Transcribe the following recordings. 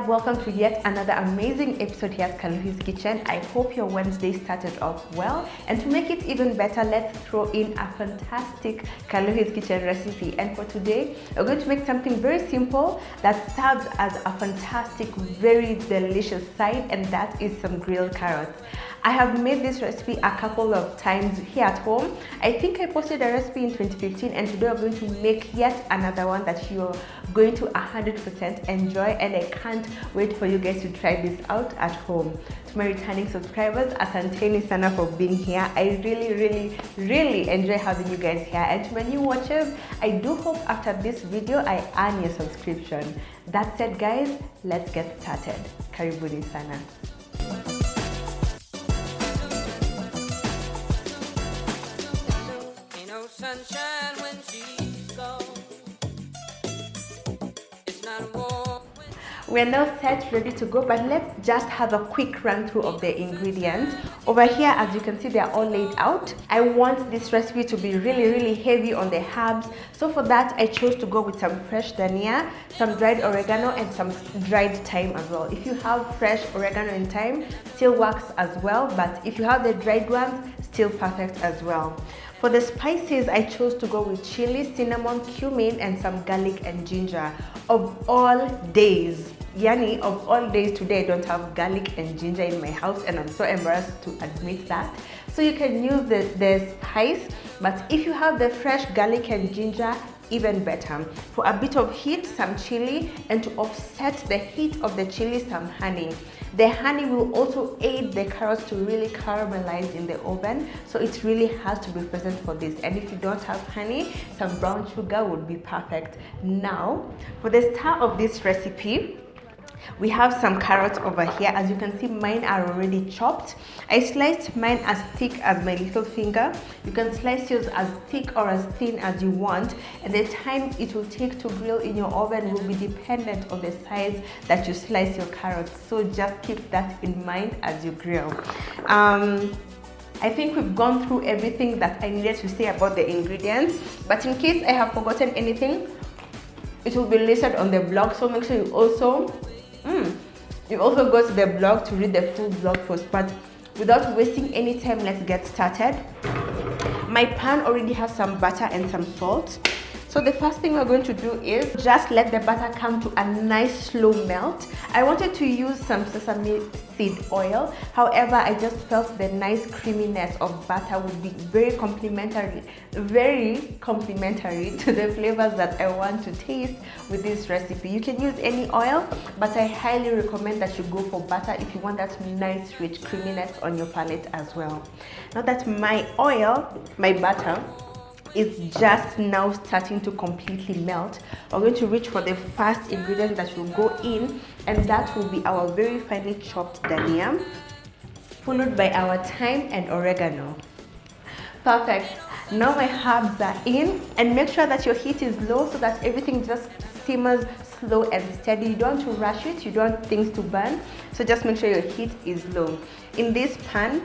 welcome to yet another amazing episode here at Kaluhi'S Kitchen. I hope your Wednesday started off well, and to make it even better, let's throw in a fantastic Kaluhi'S Kitchen recipe. And for today, we're going to make something very simple that serves as a fantastic, very delicious side, and that is some grilled carrots. I have made this recipe a couple of times here at home. I think I posted a recipe in 2015, and today I'm going to make yet another one that you're going to 100% enjoy, and I can't wait for you guys to try this out at home. To my returning subscribers, asanteni sana for being here. I really enjoy having you guys here, and to my new watchers, I do hope after this video I earn your subscription. That said guys, let's get started. Karibuni sana. Sunshine when she's gone. It's not warm. We're now set, ready to go, but let's just have a quick run through of the ingredients. Over here, as you can see, they're all laid out. I want this recipe to be really heavy on the herbs, so for that I chose to go with some fresh dhania, some dried oregano, and some dried thyme as well. If you have fresh oregano and thyme, still works as well, but if you have the dried ones, still perfect as well. For the spices, I chose to go with chili, cinnamon, cumin, and some garlic and ginger. Of all days, Yani, of all days, today I don't have garlic and ginger in my house, and I'm so embarrassed to admit that. So you can use the spice, but if you have the fresh garlic and ginger, even better. For a bit of heat, some chili, and to offset the heat of the chili, some honey. The honey will also aid the carrots to really caramelize in the oven, so it really has to be present for this. And if you don't have honey, some brown sugar would be perfect. Now, for the start of this recipe, we have some carrots over here. As you can see, mine are already chopped. I sliced mine as thick as my little finger. You can slice yours as thick or as thin as you want, and the time it will take to grill in your oven will be dependent on the size that you slice your carrots, so just keep that in mind as you grill. I think we've gone through everything that I needed to say about the ingredients, but in case I have forgotten anything, it will be listed on the blog, so make sure you also go to the blog to read the full blog post. But without wasting any time, let's get started. My pan already has some butter and some salt. So the first thing we're going to do is just let the butter come to a nice slow melt. I wanted to use some sesame seed oil. However, I just felt the nice creaminess of butter would be very complimentary to the flavors that I want to taste with this recipe. You can use any oil, but I highly recommend that you go for butter if you want that nice rich creaminess on your palate as well. Now that my butter is just now starting to completely melt, we're going to reach for the first ingredient that will go in, and that will be our very finely chopped dhania, followed by our thyme and oregano. Perfect. Now my herbs are in, and make sure that your heat is low so that everything just simmers slow and steady. You don't want to rush it, you don't want things to burn, so just make sure your heat is low. In this pan,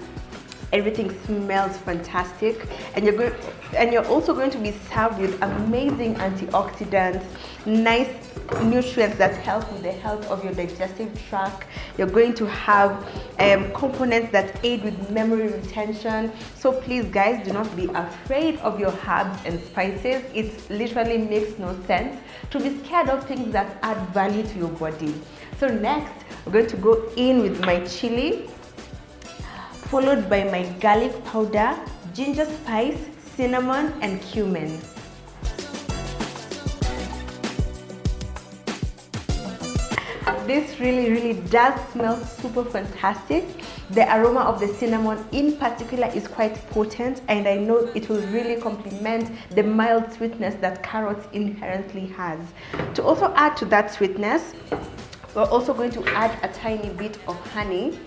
everything smells fantastic, and you're also going to be served with amazing antioxidants, nice nutrients that help with the health of your digestive tract. You're going to have components that aid with memory retention. So please guys, do not be afraid of your herbs and spices. It literally makes no sense to be scared of things that add value to your body. So next, we're going to go in with my chili, followed by my garlic powder, ginger spice, cinnamon, and cumin. This really does smell super fantastic. The aroma of the cinnamon in particular is quite potent, and I know it will really complement the mild sweetness that carrots inherently has. To also add to that sweetness, we're also going to add a tiny bit of honey.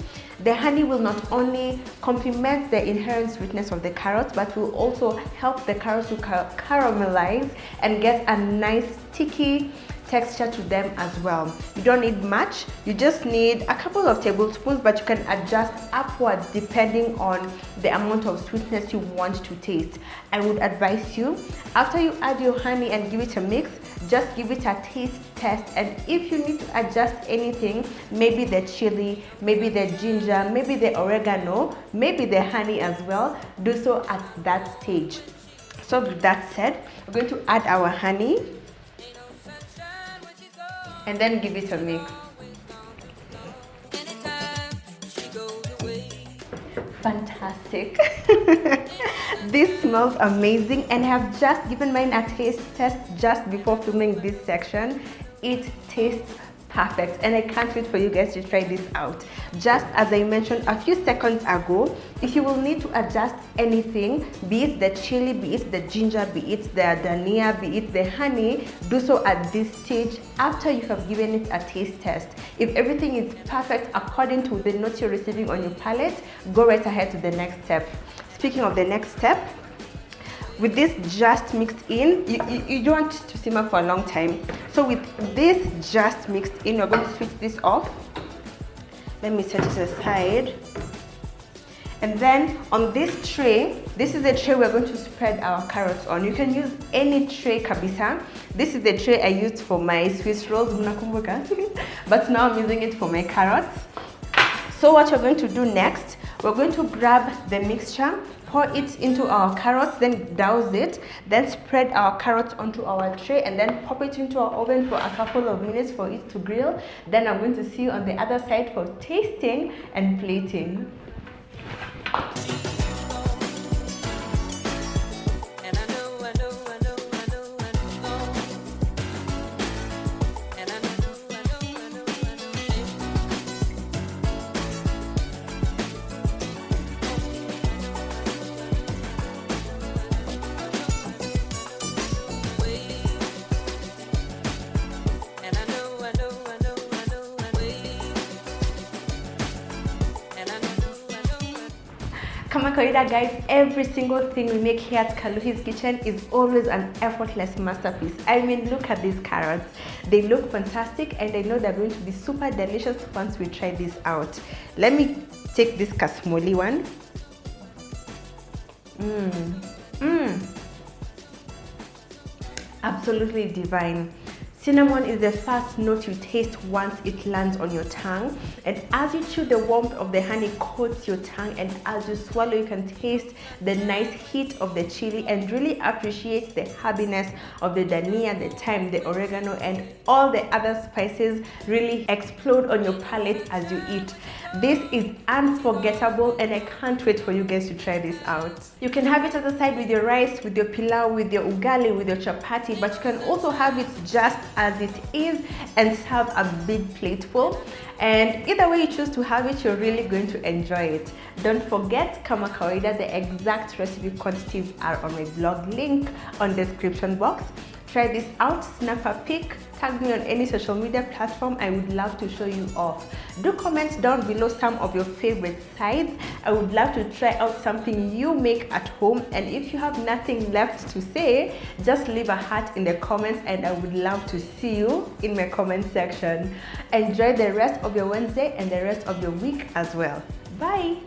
The honey will not only complement the inherent sweetness of the carrots, but will also help the carrots to caramelize and get a nice sticky texture to them as well. You don't need much, you just need a couple of tablespoons, but you can adjust upwards depending on the amount of sweetness you want to taste. I would advise you, after you add your honey and give it a mix, just give it a taste test, and if you need to adjust anything, maybe the chili, maybe the ginger, maybe the oregano, maybe the honey as well, do so at that stage. So with that said, we're going to add our honey and then give it a mix. Fantastic. This smells amazing, and I have just given mine a taste test just before filming this section. It tastes perfect, and I can't wait for you guys to try this out. Just as I mentioned a few seconds ago, if you will need to adjust anything, be it the chili, be it the ginger, be it the dhania, be it the honey, do so at this stage after you have given it a taste test. If everything is perfect according to the notes you're receiving on your palate, go right ahead to the next step. Speaking of the next step, with this just mixed in, you don't want to simmer for a long time. So with this just mixed in, we're going to switch this off. Let me set it aside. And then on this tray, this is the tray we're going to spread our carrots on. You can use any tray kabisa. This is the tray I used for my Swiss rolls, but now I'm using it for my carrots. So what we're going to do next, we're going to grab the mixture, pour it into our carrots, then douse it, then spread our carrots onto our tray, and then pop it into our oven for a couple of minutes for it to grill. Then I'm going to see you on the other side for tasting and plating. Kama kawaida guys, every single thing we make here at Kaluhi'S kitchen is always an effortless masterpiece. I mean, look at these carrots. They look fantastic, and I know they're going to be super delicious once we try this out. Let me take this kasmoli one. Absolutely divine. Cinnamon is the first note you taste once it lands on your tongue, and as you chew, the warmth of the honey coats your tongue, and as you swallow, you can taste the nice heat of the chili and really appreciate the herbiness of the dhania, the thyme, the oregano, and all the other spices really explode on your palate as you eat. This is unforgettable, and I can't wait for you guys to try this out. You can have it as a side with your rice, with your pilau, with your ugali, with your chapati, but you can also have it just as it is and serve a big plate full. And either way you choose to have it, you're really going to enjoy it. Don't forget, kama kawaida, the exact recipe quantities are on my blog, link on the description box. Try this out, snap a pic, tag me on any social media platform. I would love to show you off. Do comment down below some of your favorite sides. I would love to try out something you make at home, and if you have nothing left to say, just leave a heart in the comments, and I would love to see you in my comment section. Enjoy the rest of your Wednesday and the rest of your week as well. Bye.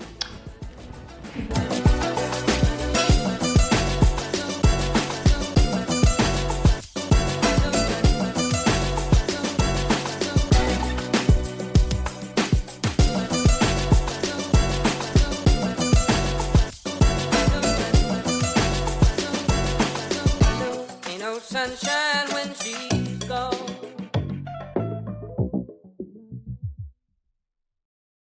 Sunshine when she's gone.